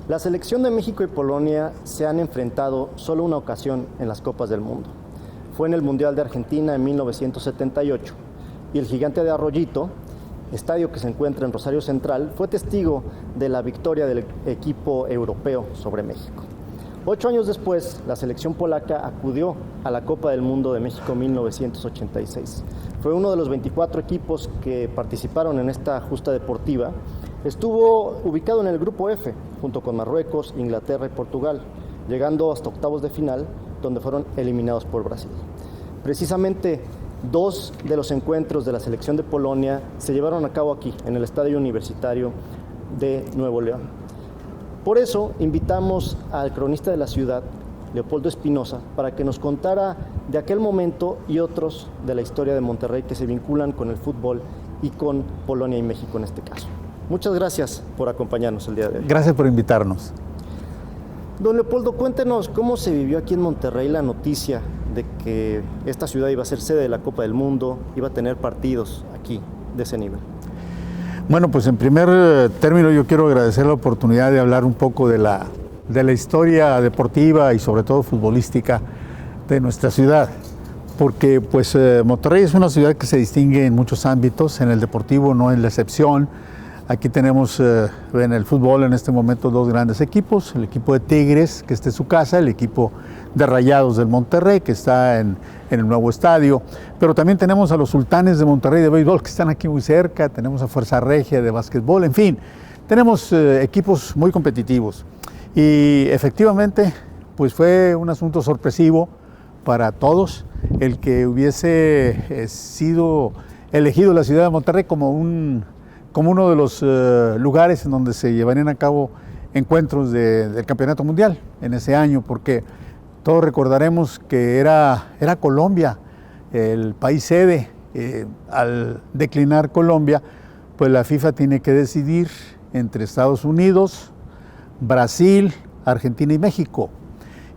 La selección de México y Polonia se han enfrentado solo una ocasión en las Copas del Mundo. Fue en el Mundial de Argentina en 1978 y el Gigante de Arroyito, estadio que se encuentra en Rosario Central, fue testigo de la victoria del equipo europeo sobre México. 8 años después, la selección polaca acudió a la Copa del Mundo de México 1986. Fue uno de los 24 equipos que participaron en esta justa deportiva. Estuvo ubicado en el Grupo F, junto con Marruecos, Inglaterra y Portugal, llegando hasta octavos de final, donde fueron eliminados por Brasil. Precisamente 2 de los encuentros de la selección de Polonia se llevaron a cabo aquí, en el Estadio Universitario de Nuevo León. Por eso invitamos al cronista de la ciudad, Leopoldo Espinosa, para que nos contara de aquel momento y otros de la historia de Monterrey que se vinculan con el fútbol y con Polonia y México en este caso. Muchas gracias por acompañarnos el día de hoy. Gracias por invitarnos. Don Leopoldo, cuéntenos cómo se vivió aquí en Monterrey la noticia de que esta ciudad iba a ser sede de la Copa del Mundo, iba a tener partidos aquí de ese nivel. Bueno, pues en primer término yo quiero agradecer la oportunidad de hablar un poco de la historia deportiva y sobre todo futbolística de nuestra ciudad, porque pues Monterrey es una ciudad que se distingue en muchos ámbitos, en el deportivo no es la excepción. Aquí tenemos en el fútbol en este momento 2 grandes equipos, el equipo de Tigres, que está en su casa, el equipo de Rayados del Monterrey, que está en el nuevo estadio, pero también tenemos a los Sultanes de Monterrey de béisbol, que están aquí muy cerca, tenemos a Fuerza Regia de básquetbol, en fin, tenemos equipos muy competitivos. Y efectivamente, pues fue un asunto sorpresivo para todos el que hubiese sido elegido la ciudad de Monterrey como uno de los lugares en donde se llevarían a cabo encuentros del Campeonato Mundial en ese año, porque todos recordaremos que era Colombia el país sede. Al declinar Colombia, pues la FIFA tiene que decidir entre Estados Unidos, Brasil, Argentina y México.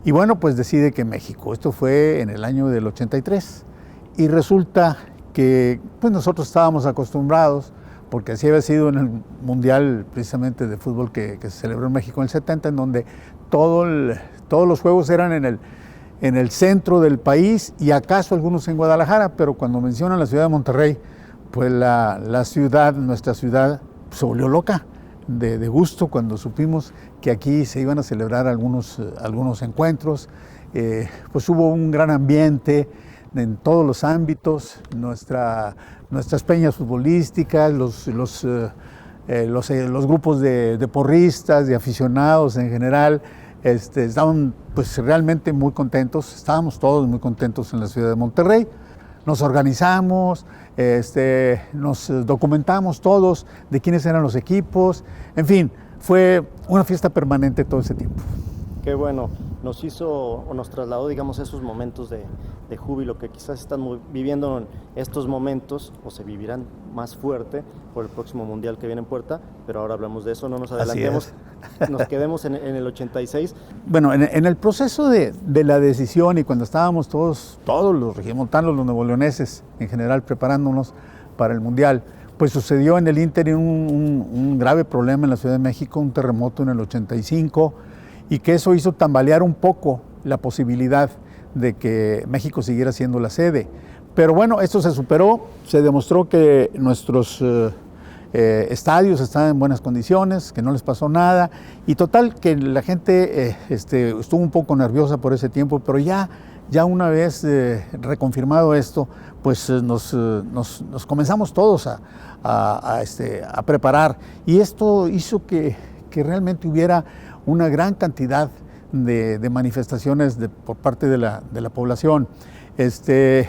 Y bueno, pues decide que México. Esto fue en el año del 83. Y resulta que pues nosotros estábamos acostumbrados, porque así había sido en el Mundial precisamente de fútbol que se celebró en México en el 70, en donde todos los juegos eran en el centro del país y acaso algunos en Guadalajara, pero cuando mencionan la ciudad de Monterrey, pues nuestra ciudad se volvió loca de gusto cuando supimos que aquí se iban a celebrar algunos encuentros. Pues hubo un gran ambiente en todos los ámbitos, nuestras peñas futbolísticas, los grupos de porristas, de aficionados en general, estaban pues realmente muy contentos, estábamos todos muy contentos en la ciudad de Monterrey. Nos organizamos, nos documentamos todos de quiénes eran los equipos, en fin, fue una fiesta permanente todo ese tiempo. Qué bueno, nos trasladó, digamos, esos momentos de júbilo que quizás están viviendo en estos momentos o se vivirán más fuerte por el próximo Mundial que viene en puerta, pero ahora hablamos de eso, no nos adelantemos, nos quedemos en el 86. Bueno, en el proceso de la decisión y cuando estábamos todos los regiomontanos, los nuevoleoneses en general preparándonos para el Mundial, pues sucedió en el ínterin un grave problema en la Ciudad de México, un terremoto en el 85, y que eso hizo tambalear un poco la posibilidad de que México siguiera siendo la sede. Pero bueno, esto se superó, se demostró que nuestros estadios estaban en buenas condiciones, que no les pasó nada, y total que la gente estuvo un poco nerviosa por ese tiempo, pero ya una vez reconfirmado esto, pues nos comenzamos todos a preparar, y esto hizo que realmente hubiera una gran cantidad de manifestaciones por parte de la población. Se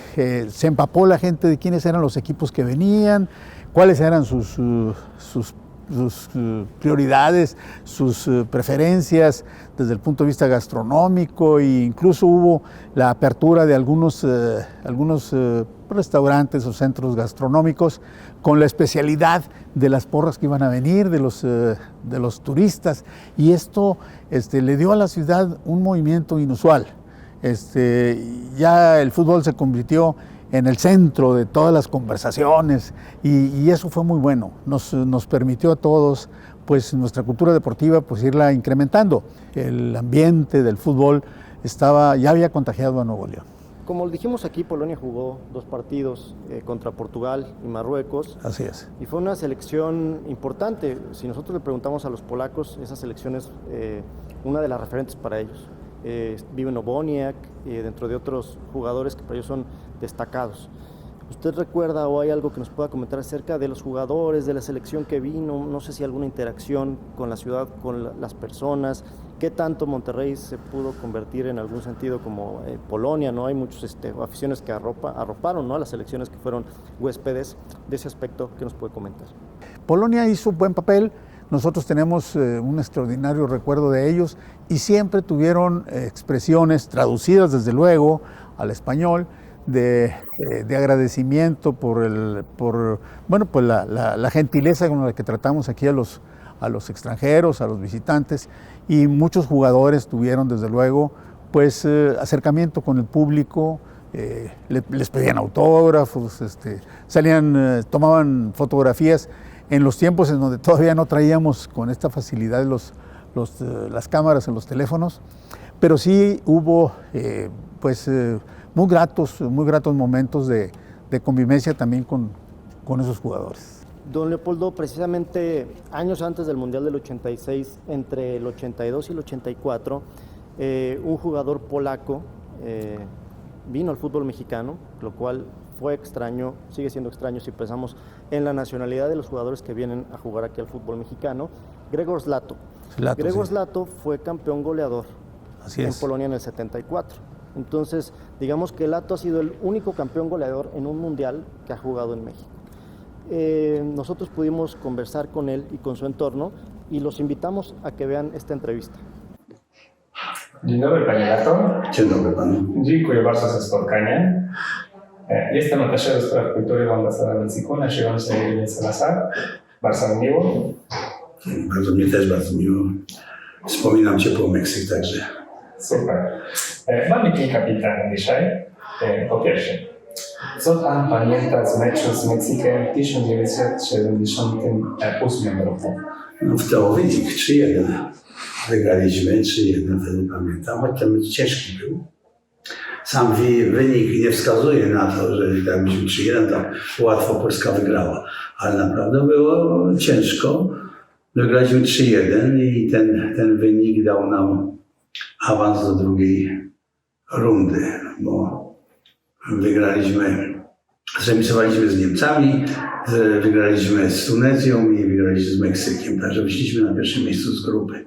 empapó la gente de quiénes eran los equipos que venían, cuáles eran sus prioridades, sus preferencias desde el punto de vista gastronómico, e incluso hubo la apertura de algunos restaurantes o centros gastronómicos con la especialidad de las porras que iban a venir, de los turistas, y esto le dio a la ciudad un movimiento inusual. Ya el fútbol se convirtió en el centro de todas las conversaciones y eso fue muy bueno, nos permitió a todos pues nuestra cultura deportiva, pues irla incrementando. El ambiente del fútbol ya había contagiado a Nuevo León. Como dijimos aquí, Polonia jugó 2 partidos contra Portugal y Marruecos. Así es. Y fue una selección importante. Si nosotros le preguntamos a los polacos, esa selección es una de las referentes para ellos. Vive Boniek, dentro de otros jugadores que para ellos son destacados. ¿Usted recuerda o hay algo que nos pueda comentar acerca de los jugadores, de la selección que vino? No sé si alguna interacción con la ciudad, con las personas. ¿Qué tanto Monterrey se pudo convertir en algún sentido como Polonia? ¿No? Hay muchos aficiones que arroparon, ¿no?, a las selecciones que fueron huéspedes. De ese aspecto, ¿qué nos puede comentar? Polonia hizo un buen papel. Nosotros tenemos un extraordinario recuerdo de ellos y siempre tuvieron expresiones traducidas desde luego al español de agradecimiento por la gentileza con la que tratamos aquí a los extranjeros, a los visitantes, y muchos jugadores tuvieron desde luego pues acercamiento con el público, les pedían autógrafos, salían, tomaban fotografías en los tiempos en donde todavía no traíamos con esta facilidad las cámaras en los teléfonos, pero sí hubo muy gratos momentos de convivencia también con esos jugadores. Don Leopoldo, precisamente años antes del Mundial del 86, entre el 82 y el 84, un jugador polaco vino al fútbol mexicano, lo cual fue extraño, sigue siendo extraño si pensamos en la nacionalidad de los jugadores que vienen a jugar aquí al fútbol mexicano. Grzegorz Lato. Grzegorz Lato fue campeón goleador en Polonia en el 74. Entonces, digamos que Lato ha sido el único campeón goleador en un mundial que ha jugado en México. Nosotros pudimos conversar con él y con su entorno y los invitamos a que vean esta entrevista. Dzień dobry, panie Lato. Dzień dobry panu. Dziękuję bardzo za spotkanie. Jestem atasze do spraw kultury w ambasadzie Mexiku, nazywający Jedynie Salazar. Bardzo mi miło. Bardzo mnie też bardzo miło. Wspominam ciepło Meksyk także. Super. Mamy kilka pytań dzisiaj. Po pierwsze, co pan pamięta z meczu z Meksykiem w 1978 roku? No wtedy wynik 3-1. Wygraliśmy 3-1, wtedy pamiętam, choć ten mecz ciężki był. Sam wynik nie wskazuje na to, że gdybyśmy 3-1, tak łatwo Polska wygrała. Ale naprawdę było ciężko. Wygraliśmy 3-1 i ten wynik dał nam awans do drugiej rundy, bo zremisowaliśmy z Niemcami, wygraliśmy z Tunezją i wygraliśmy z Meksykiem, także wyszliśmy na pierwszym miejscu z grupy.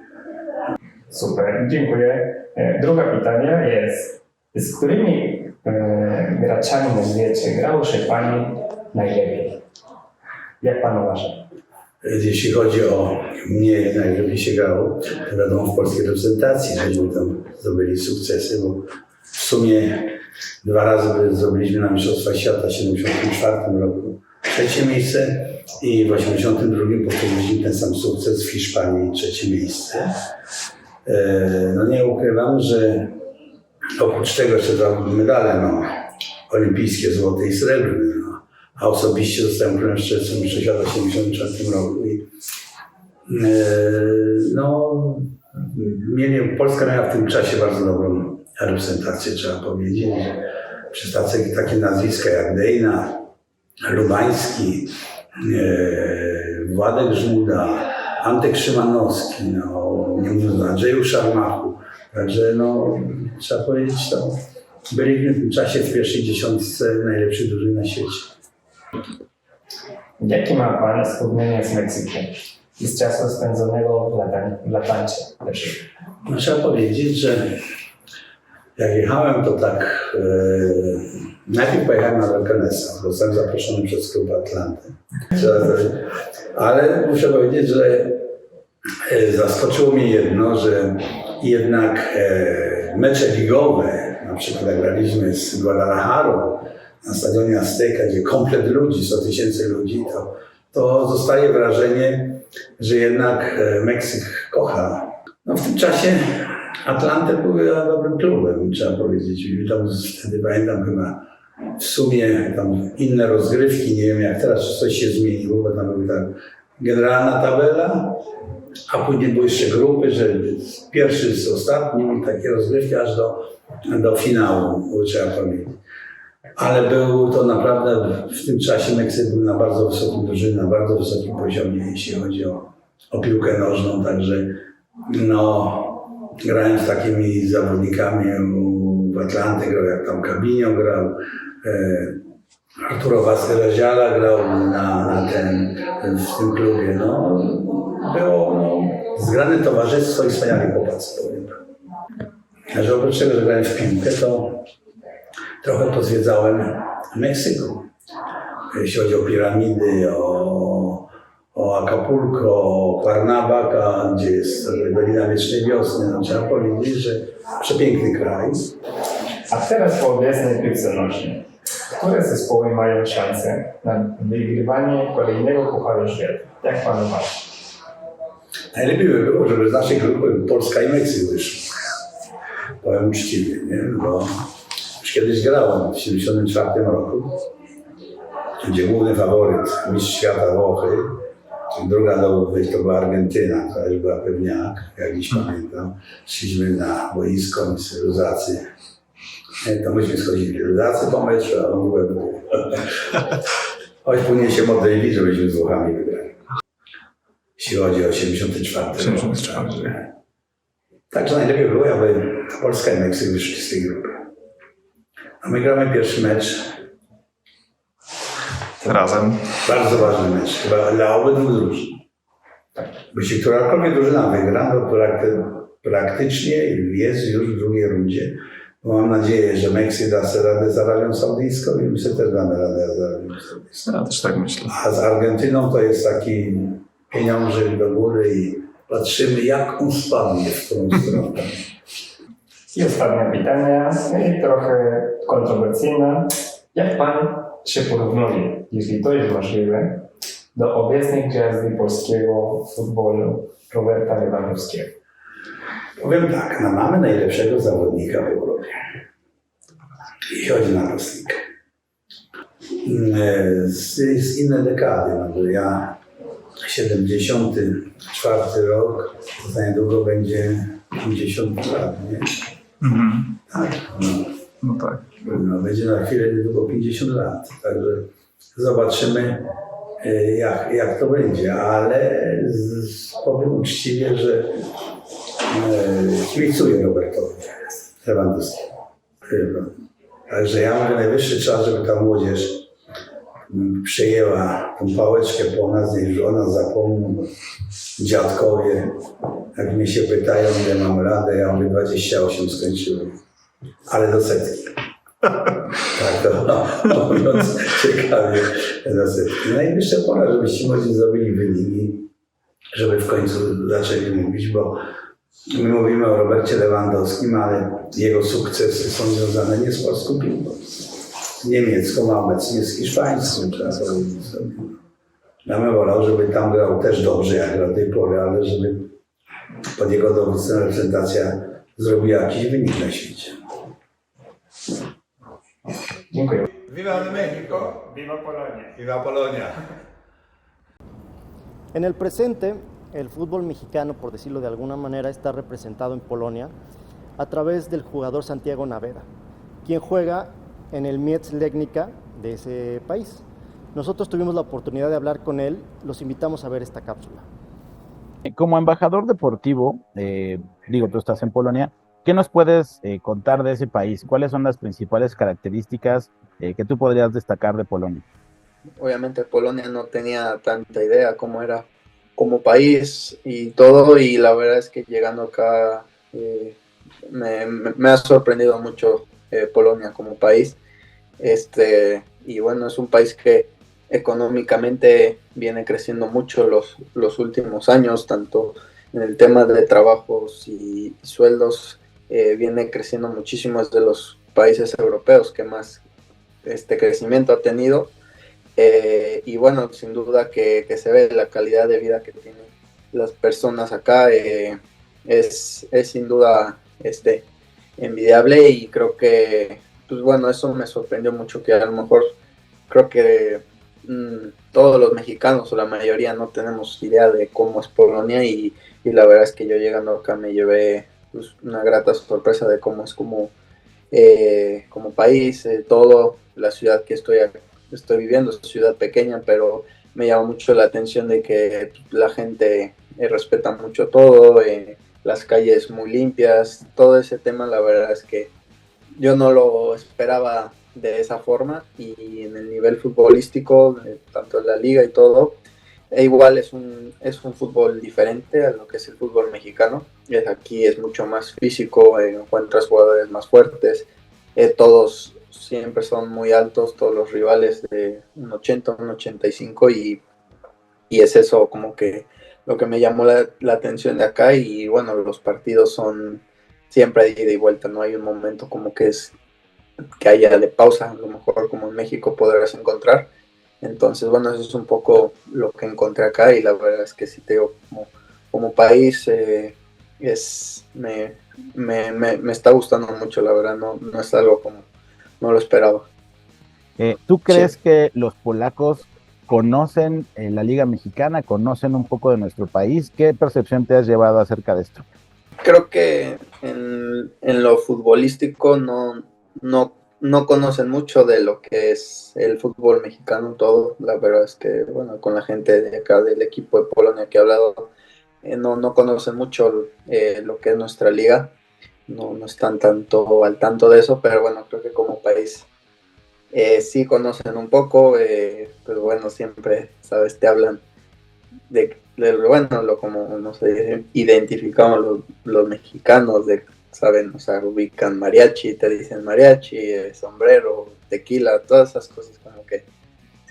Super, dziękuję. Drugie pytanie jest, z którymi graczami na świecie grało się pani najlepiej? Jak pan uważa? Jeśli chodzi o mnie, najlepiej się grało, to wiadomo, w polskiej reprezentacji, żeśmy tam zdobyli sukcesy, bo w sumie 2 razy zdobyliśmy na Mistrzostwach Świata w 1974 roku 3. miejsce i w 1982 powtórzyliśmy ten sam sukces w Hiszpanii 3. miejsce. No nie ukrywam, że oprócz tego jeszcze 2 medale mam olimpijskie, złote i srebrne, no. A osobiście zostałem królem strzelcem Mistrzostw Świata w 1974 roku. Polska miała w tym czasie bardzo dobrą reprezentację, trzeba powiedzieć. Przez takie nazwiska jak Dejna, Lubański, Władek Żmuda, Antek Szymanowski, nie mówiąc o Andrzeju Szarmachu. Także trzeba powiedzieć, to byliśmy w tym czasie w pierwszej 10 najlepszych drużyn na świecie. Jakie ma pan wspomnienia z Meksykiem i z czasu spędzonego w Atlancie? No, trzeba powiedzieć, że jak jechałem, to tak najpierw pojechałem na Valkenesa, zostałem zaproszony przez klub Atlanty. Ale muszę powiedzieć, że zaskoczyło mnie jedno, że jednak mecze ligowe, na przykład jak graliśmy z Guadalajarą na stadionie Azteca, gdzie komplet ludzi, 100 000 ludzi, to zostaje wrażenie, że jednak Meksyk kocha. No, w tym czasie Atlanta była dobrym klubem, trzeba powiedzieć. Tam wtedy pamiętam chyba w sumie tam inne rozgrywki, nie wiem jak teraz, czy coś się zmieniło, bo tam były tak generalna tabela, a później były jeszcze grupy, że pierwszy z ostatnim, takie rozgrywki aż do finału, trzeba powiedzieć. Ale był to naprawdę, w tym czasie Meksyk był na bardzo wysokim drużynie, na bardzo wysokim poziomie, jeśli chodzi o piłkę nożną, także grałem z takimi zawodnikami w Atlanty, grał jak tam Cabinho grał, Arturo Vasquez-Raziala grał w tym klubie. Było zgrane towarzystwo i wspaniali chłopacy, powiem. Że oprócz tego, że grałem w piłkę, to trochę pozwiedzałem Meksyku. Jeśli chodzi o piramidy, o Acapulco, o Cuernavaca, gdzie jest Dolina Wiecznej Wiosny. Trzeba powiedzieć, że przepiękny kraj. A teraz po obecnej piłce nożnej, które zespoły mają szansę na wygrywanie kolejnego Pucharu Świata? Jak pan uważa? Najlepiej by było, żeby z naszej grupy Polska i Meksyk wyszły. Powiem uczciwie, nie? Bo już kiedyś grałem w 1974 roku, gdzie główny faworyt, mistrz świata Włochy, druga to była Argentyna, która już była pewniak, jak dziś pamiętam. Szliśmy na boisko, Luzacy. To myśmy schodzili Luzacy po meczu, a on byłem. Choć później się modlili, żebyśmy z Włochami wygrali. Jeśli chodzi o 74 rok. Także najlepiej było, aby Polska i Meksyk wyszli z tej grupy. A my gramy pierwszy mecz. Razem. Bardzo ważny mecz, chyba dla obydwu drużyn. Jeśli którakolwiek drużyna wygra, to praktycznie jest już w drugiej rundzie. Bo mam nadzieję, że Meksyk da sobie radę z Arabią Saudyjską i my sobie też damy radę z Arabią Saudyjską. Ja też tak myślę. A z Argentyną to jest taki pieniążek do góry i patrzymy, jak on spadnie w którą stronę. I ostatnie pytanie, i trochę kontrowersyjne. Jak pan się porównuje, jeśli to jest możliwe, do obecnej gwiazdy polskiego futbolu Roberta Lewandowskiego? Powiem tak, mamy najlepszego zawodnika w Europie. Jeśli chodzi na napastnika. Z innej dekady, bo ja 74 rok, to niedługo będzie 50 lat, nie? Tak. No tak. Będzie na chwilę niedługo 50 lat, także zobaczymy jak to będzie, ale powiem uczciwie, że kibicuję Robertowi Lewandowskiemu. Także ja mówię, najwyższy czas, żeby ta młodzież przyjęła tą pałeczkę po nas, niech o nas zapomną dziadkowie. Jak mnie się pytają, ile mam radę, ja mówię 28 skończyłem, ale do setki. Tak, to mówiąc ciekawie, do setki. Najwyższa pora, żebyście młodzi zrobili wyniki, żeby w końcu zaczęli mówić, bo my mówimy o Robercie Lewandowskim, ale jego sukcesy są związane nie z polską piłką, z niemiecką, a obecnie z hiszpańską, trzeba powiedzieć sobie. Ja bym wolał, żeby tam grał też dobrze, jak gra do tej pory, ale żeby pod jego dowództwem reprezentacja zrobiła jakiś wynik na świecie. Dziękuję. Viva México. Viva Polonia. Viva Polonia. En el presente, el fútbol mexicano, por decirlo de alguna manera, está representado en Polonia a través del jugador Santiago Naveda, quien juega en el Miedz Legnica de ese país. Nosotros tuvimos la oportunidad de hablar con él, los invitamos a ver esta cápsula. Como embajador deportivo, tú estás en Polonia, ¿qué nos puedes contar de ese país? ¿Cuáles son las principales características que tú podrías destacar de Polonia? Obviamente Polonia no tenía tanta idea cómo era como país y todo, y la verdad es que llegando acá me ha sorprendido mucho Polonia como país. Y bueno, es un país que económicamente viene creciendo mucho los últimos años, tanto en el tema de trabajos y sueldos, viene creciendo muchísimo, es de los países europeos que más crecimiento ha tenido. Y bueno, sin duda que se ve la calidad de vida que tienen las personas acá, es sin duda envidiable, y creo que, pues bueno, eso me sorprendió mucho, que a lo mejor creo que todos los mexicanos o la mayoría no tenemos idea de cómo es Polonia y la verdad es que yo llegando acá me llevé pues, una grata sorpresa de cómo es como país, todo, la ciudad que estoy viviendo, es una ciudad pequeña, pero me llama mucho la atención de que la gente respeta mucho todo, las calles muy limpias, todo ese tema, la verdad es que yo no lo esperaba de esa forma y en el nivel futbolístico, tanto en la liga y todo, igual es un fútbol diferente a lo que es el fútbol mexicano. Aquí es mucho más físico, encuentras jugadores más fuertes, todos siempre son muy altos, todos los rivales de un 80, un 85 y es eso como que lo que me llamó la atención de acá y bueno, los partidos son siempre de ida y vuelta, no hay un momento como que haya de pausa, a lo mejor como en México podrás encontrar. Entonces, bueno, eso es un poco lo que encontré acá y la verdad es que sí te digo, como país me está gustando mucho, la verdad, no es algo como no lo esperaba. ¿Tú crees Sí. que los polacos conocen la Liga Mexicana, conocen un poco de nuestro país? ¿Qué percepción te has llevado acerca de esto? Creo que en lo futbolístico no conocen mucho de lo que es el fútbol mexicano todo. La verdad es que, bueno, con la gente de acá del equipo de Polonia que he hablado, no conocen mucho lo que es nuestra liga. No están tanto al tanto de eso, pero bueno, creo que como país sí conocen un poco, pero bueno, siempre, ¿sabes? Te hablan bueno, como no sé, identificamos los mexicanos, saben, o sea, ubican mariachi, te dicen mariachi, sombrero, tequila, todas esas cosas como que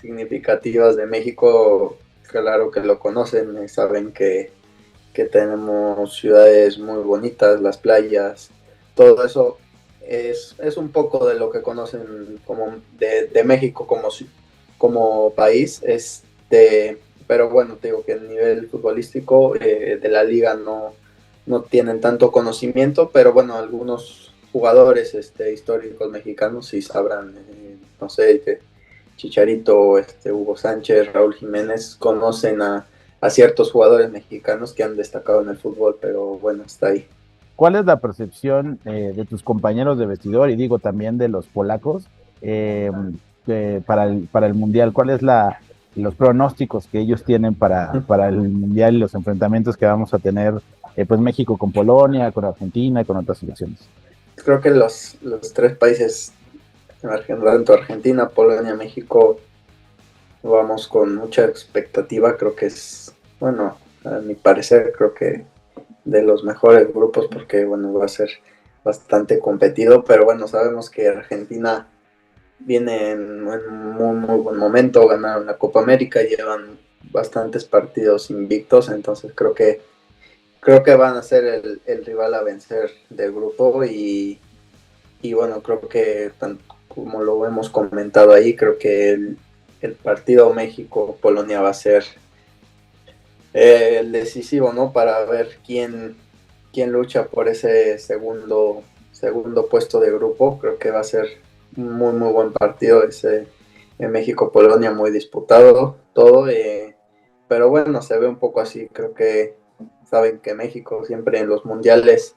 significativas de México, claro que lo conocen, saben que tenemos ciudades muy bonitas, las playas, todo eso es un poco de lo que conocen como de México como país, pero bueno, te digo que el nivel futbolístico de la liga no tienen tanto conocimiento, pero bueno, algunos jugadores históricos mexicanos sí sabrán, no sé, que Chicharito, Hugo Sánchez, Raúl Jiménez conocen a ciertos jugadores mexicanos que han destacado en el fútbol, pero bueno, está ahí. ¿Cuál es la percepción de tus compañeros de vestidor y digo también de los polacos eh, para el Mundial? ¿Cuál es los pronósticos que ellos tienen para el Mundial y los enfrentamientos que vamos a tener, pues México con Polonia, con Argentina y con otras selecciones? Creo que los tres países, tanto Argentina, Polonia, México, vamos con mucha expectativa. Creo que es, bueno, a mi parecer, creo que de los mejores grupos porque, bueno, va a ser bastante competido, pero bueno, sabemos que Argentina viene en un muy, muy buen momento, ganaron la Copa América, llevan bastantes partidos invictos, entonces creo que van a ser el rival a vencer del grupo y bueno, creo que como lo hemos comentado ahí, creo que el partido México-Polonia va a ser el decisivo, ¿no? Para ver quién lucha por ese segundo puesto de grupo. Creo que va a ser un muy, muy buen partido ese en México-Polonia, muy disputado todo. Pero bueno, se ve un poco así. Creo que saben que México siempre en los mundiales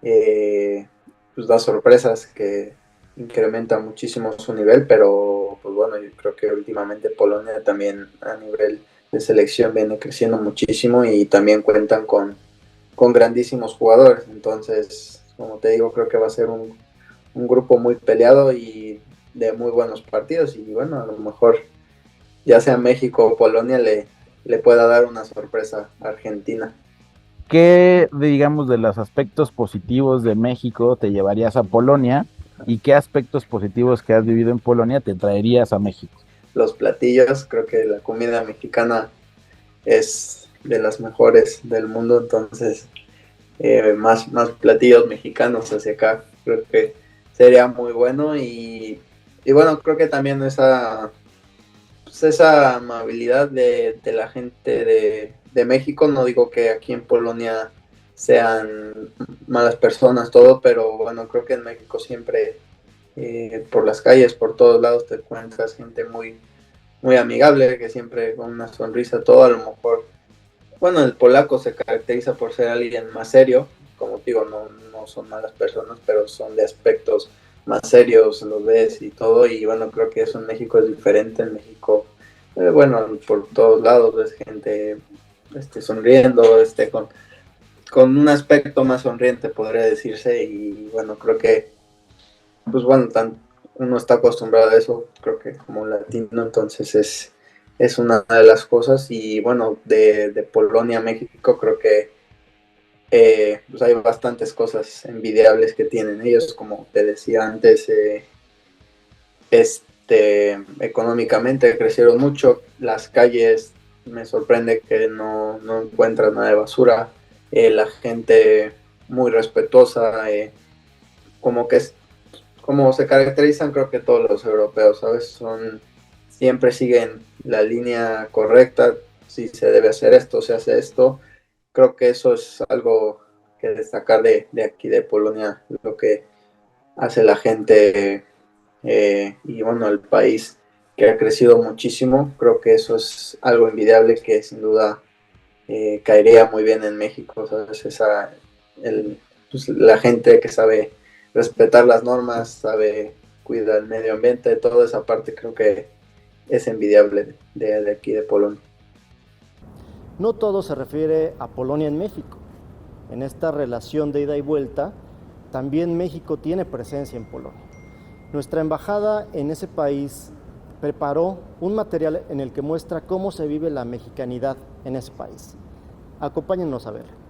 pues da sorpresas que incrementan muchísimo su nivel, pero pues bueno, yo creo que últimamente Polonia también a nivel de selección viene creciendo muchísimo y también cuentan con grandísimos jugadores. Entonces, como te digo, creo que va a ser un grupo muy peleado y de muy buenos partidos. Y bueno, a lo mejor ya sea México o Polonia le pueda dar una sorpresa a Argentina. ¿Qué, digamos, de los aspectos positivos de México te llevarías a Polonia y qué aspectos positivos que has vivido en Polonia te traerías a México? Los platillos, creo que la comida mexicana es de las mejores del mundo, entonces más platillos mexicanos hacia acá, creo que sería muy bueno y bueno, creo que también esa amabilidad de la gente de México, no digo que aquí en Polonia sean malas personas, todo, pero bueno, creo que en México siempre por las calles, por todos lados te encuentras gente muy, muy amigable, que siempre con una sonrisa, todo. A lo mejor, bueno, el polaco se caracteriza por ser alguien más serio, como digo, no son malas personas, pero son de aspectos más serios, los ves y todo, y bueno, creo que eso en México es diferente. En México, bueno, por todos lados ves gente sonriendo, con un aspecto más sonriente, podría decirse, y bueno, creo que, pues bueno, uno está acostumbrado a eso, creo que como latino, entonces es una de las cosas. Y bueno, de Polonia a México, creo que pues hay bastantes cosas envidiables que tienen ellos, como te decía antes. Económicamente crecieron mucho, las calles me sorprende que no encuentras nada de basura, la gente muy respetuosa, como se caracterizan, creo que todos los europeos, ¿sabes? Siempre siguen la línea correcta. Si se debe hacer esto, se hace esto. Creo que eso es algo que destacar de aquí de Polonia, lo que hace la gente, y bueno, el país, que ha crecido muchísimo. Creo que eso es algo envidiable que sin duda caería muy bien en México, ¿sabes? Pues, la gente que sabe respetar las normas, sabe cuidar el medio ambiente, toda esa parte creo que es envidiable de aquí de Polonia. No todo se refiere a Polonia en México. En esta relación de ida y vuelta, también México tiene presencia en Polonia. Nuestra embajada en ese país preparó un material en el que muestra cómo se vive la mexicanidad en ese país. Acompáñennos a ver.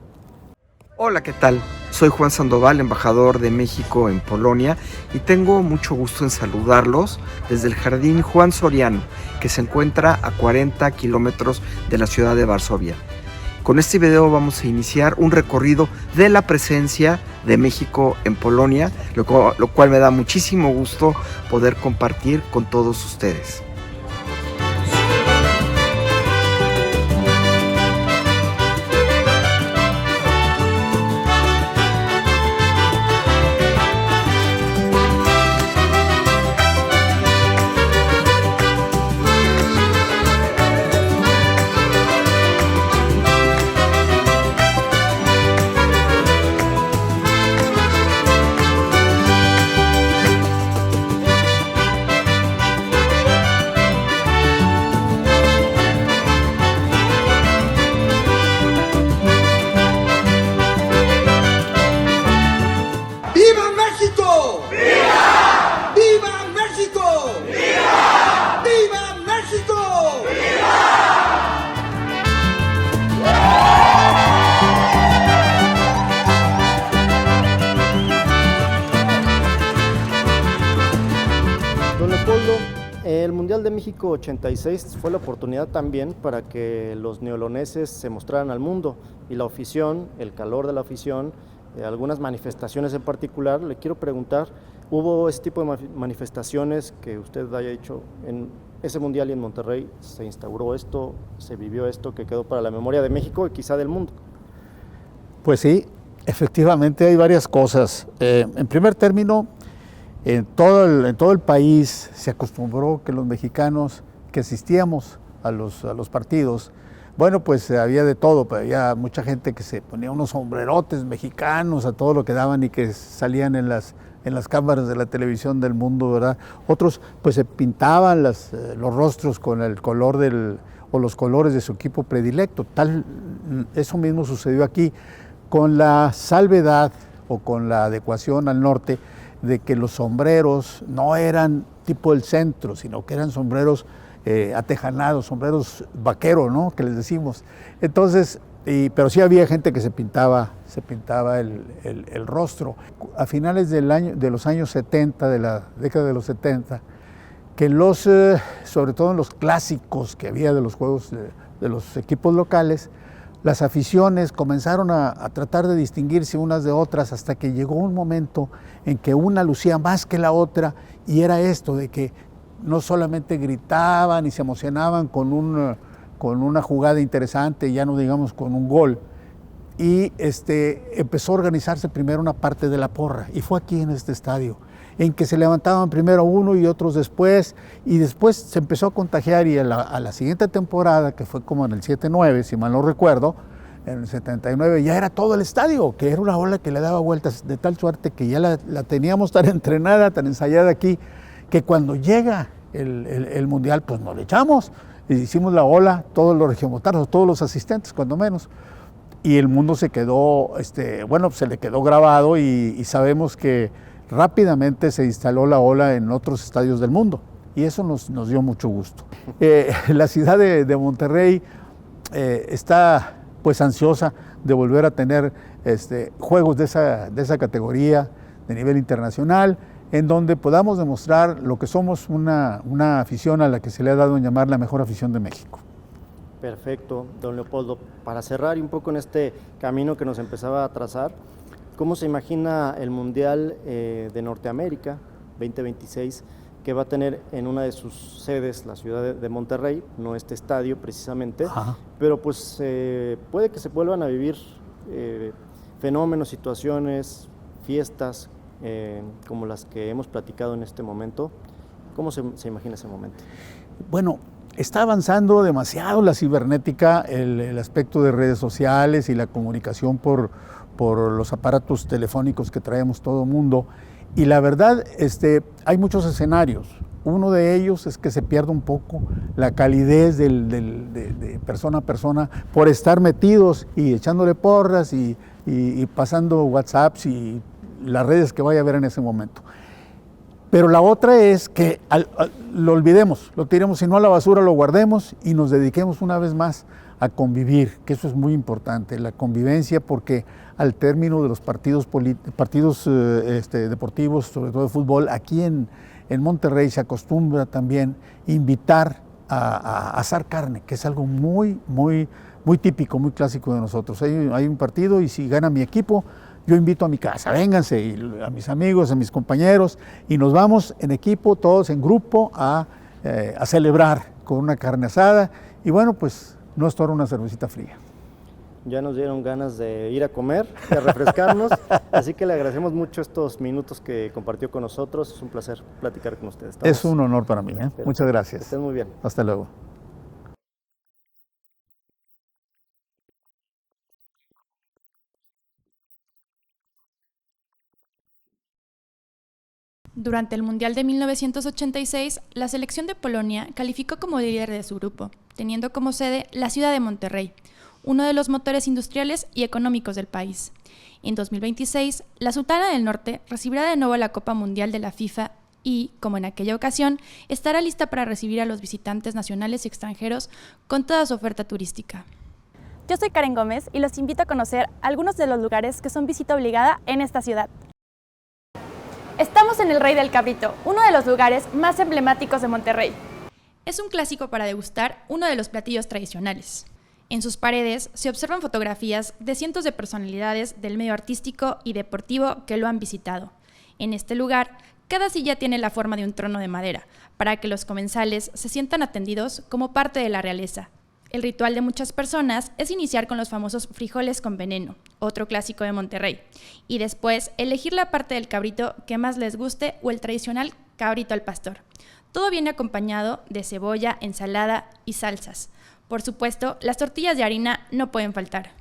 Hola, ¿qué tal? Soy Juan Sandoval, embajador de México en Polonia, y tengo mucho gusto en saludarlos desde el Jardín Juan Soriano, que se encuentra a 40 kilómetros de la ciudad de Varsovia. Con este video vamos a iniciar un recorrido de la presencia de México en Polonia, lo cual me da muchísimo gusto poder compartir con todos ustedes. El Mundial de México 86 fue la oportunidad también para que los neoloneses se mostraran al mundo, y la afición, el calor de la afición, algunas manifestaciones en particular. Le quiero preguntar, ¿hubo ese tipo de manifestaciones que usted haya hecho en ese Mundial y en Monterrey? ¿Se instauró esto, se vivió esto que quedó para la memoria de México y quizá del mundo? Pues sí, efectivamente hay varias cosas. En primer término, en todo el país se acostumbró que los mexicanos que asistíamos a los partidos, bueno, pues había de todo, pero había mucha gente que se ponía unos sombrerotes mexicanos a todo lo que daban y que salían en las cámaras de la televisión del mundo, ¿verdad? Otros pues se pintaban los rostros con el color o los colores de su equipo predilecto. Eso mismo sucedió aquí, con la salvedad o con la adecuación al norte de que los sombreros no eran tipo del centro, sino que eran sombreros atejanados, sombreros vaqueros, ¿no? Que les decimos. Entonces, pero sí había gente que se pintaba el rostro. A finales de los años 70, de la década de los 70, que sobre todo en los clásicos que había de los juegos de los equipos locales, las aficiones comenzaron a tratar de distinguirse unas de otras, hasta que llegó un momento en que una lucía más que la otra, y era esto de que no solamente gritaban y se emocionaban con una jugada interesante, ya no digamos con un gol, y empezó a organizarse primero una parte de la porra, y fue aquí en este estadio. en que se levantaban primero uno y otros después, y después se empezó a contagiar, y a la siguiente temporada, que fue como en el 7-9, si mal no recuerdo, en el 79, ya era todo el estadio, que era una ola que le daba vueltas, de tal suerte que ya la teníamos tan entrenada, tan ensayada aquí, que cuando llega el Mundial, pues nos le echamos, y hicimos la ola, todos los regiomontanos, todos los asistentes, cuando menos. Y el mundo se quedó, se le quedó grabado, y sabemos que rápidamente se instaló la ola en otros estadios del mundo, y eso nos dio mucho gusto. La ciudad de Monterrey está pues ansiosa de volver a tener juegos de esa categoría de nivel internacional, en donde podamos demostrar lo que somos, una afición a la que se le ha dado en llamar la mejor afición de México. Perfecto, don Leopoldo. Para cerrar un poco en este camino que nos empezaba a trazar, ¿cómo se imagina el Mundial de Norteamérica 2026 que va a tener en una de sus sedes la ciudad de Monterrey, no este estadio precisamente, Ajá. pero pues puede que se vuelvan a vivir fenómenos, situaciones, fiestas como las que hemos platicado en este momento? ¿Cómo se imagina ese momento? Bueno, está avanzando demasiado la cibernética, el aspecto de redes sociales y la comunicación por los aparatos telefónicos que traemos todo el mundo. Y la verdad, hay muchos escenarios. Uno de ellos es que se pierda un poco la calidez de persona a persona por estar metidos y echándole porras y pasando WhatsApps y las redes que vaya a haber en ese momento. Pero la otra es que lo olvidemos, lo tiremos, si no a la basura, lo guardemos y nos dediquemos una vez más a convivir, que eso es muy importante, la convivencia, porque al término de los partidos deportivos, sobre todo de fútbol, aquí en Monterrey se acostumbra también invitar a asar carne, que es algo muy típico, muy clásico de nosotros. Hay un partido y si gana mi equipo, yo invito a mi casa, vénganse, y a mis amigos, a mis compañeros, y nos vamos en equipo, todos en grupo, a celebrar con una carne asada, y bueno, pues no es todo una cervecita fría. Ya nos dieron ganas de ir a comer, de refrescarnos, así que le agradecemos mucho estos minutos que compartió con nosotros. Es un placer platicar con ustedes. Es un honor para mí, ¿eh? Muchas gracias. Que estén muy bien. Hasta luego. Durante el Mundial de 1986, la selección de Polonia calificó como líder de su grupo, teniendo como sede la ciudad de Monterrey, uno de los motores industriales y económicos del país. En 2026, la Sultana del Norte recibirá de nuevo la Copa Mundial de la FIFA y, como en aquella ocasión, estará lista para recibir a los visitantes nacionales y extranjeros con toda su oferta turística. Yo soy Karen Gómez y los invito a conocer algunos de los lugares que son visita obligada en esta ciudad. Estamos en el Rey del Cabrito, uno de los lugares más emblemáticos de Monterrey. Es un clásico para degustar uno de los platillos tradicionales. En sus paredes se observan fotografías de cientos de personalidades del medio artístico y deportivo que lo han visitado. En este lugar, cada silla tiene la forma de un trono de madera, para que los comensales se sientan atendidos como parte de la realeza. El ritual de muchas personas es iniciar con los famosos frijoles con veneno, otro clásico de Monterrey, y después elegir la parte del cabrito que más les guste o el tradicional cabrito al pastor. Todo viene acompañado de cebolla, ensalada y salsas. Por supuesto, las tortillas de harina no pueden faltar.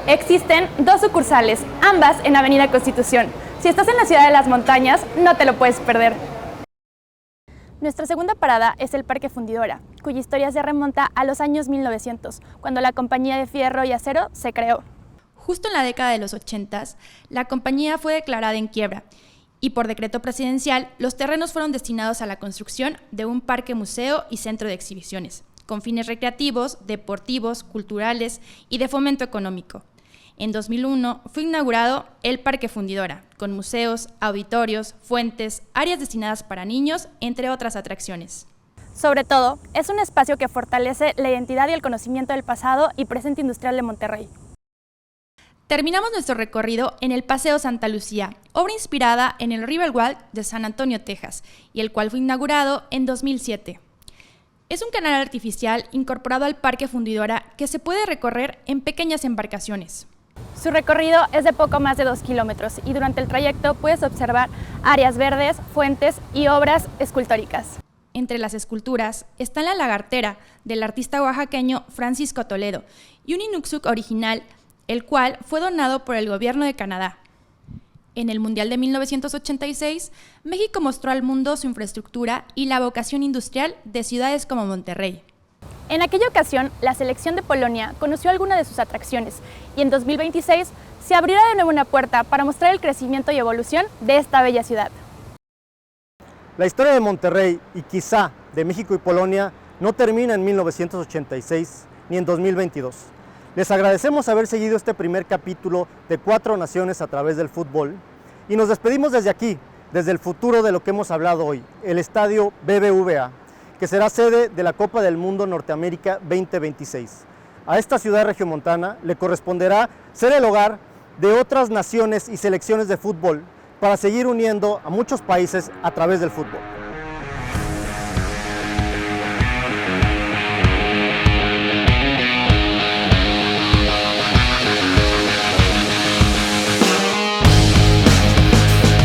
Existen dos sucursales, ambas en Avenida Constitución. Si estás en la ciudad de las montañas, no te lo puedes perder. Nuestra segunda parada es el Parque Fundidora, cuya historia se remonta a los años 1900, cuando la Compañía de Fierro y Acero se creó. Justo en la década de los 80s, la compañía fue declarada en quiebra y por decreto presidencial, los terrenos fueron destinados a la construcción de un parque museo y centro de exhibiciones, con fines recreativos, deportivos, culturales y de fomento económico. En 2001 fue inaugurado el Parque Fundidora, con museos, auditorios, fuentes, áreas destinadas para niños, entre otras atracciones. Sobre todo, es un espacio que fortalece la identidad y el conocimiento del pasado y presente industrial de Monterrey. Terminamos nuestro recorrido en el Paseo Santa Lucía, obra inspirada en el Riverwalk de San Antonio, Texas, y el cual fue inaugurado en 2007. Es un canal artificial incorporado al Parque Fundidora que se puede recorrer en pequeñas embarcaciones. Su recorrido es de poco más de 2 kilómetros y durante el trayecto puedes observar áreas verdes, fuentes y obras escultóricas. Entre las esculturas está la lagartera del artista oaxaqueño Francisco Toledo y un Inuksuk original, el cual fue donado por el gobierno de Canadá. En el Mundial de 1986, México mostró al mundo su infraestructura y la vocación industrial de ciudades como Monterrey. En aquella ocasión, la selección de Polonia conoció algunas de sus atracciones y en 2026 se abrirá de nuevo una puerta para mostrar el crecimiento y evolución de esta bella ciudad. La historia de Monterrey y quizá de México y Polonia no termina en 1986 ni en 2022. Les agradecemos haber seguido este primer capítulo de 4 naciones a través del fútbol y nos despedimos desde aquí, desde el futuro de lo que hemos hablado hoy, el estadio BBVA, que será sede de la Copa del Mundo Norteamérica 2026. A esta ciudad regiomontana le corresponderá ser el hogar de otras naciones y selecciones de fútbol para seguir uniendo a muchos países a través del fútbol.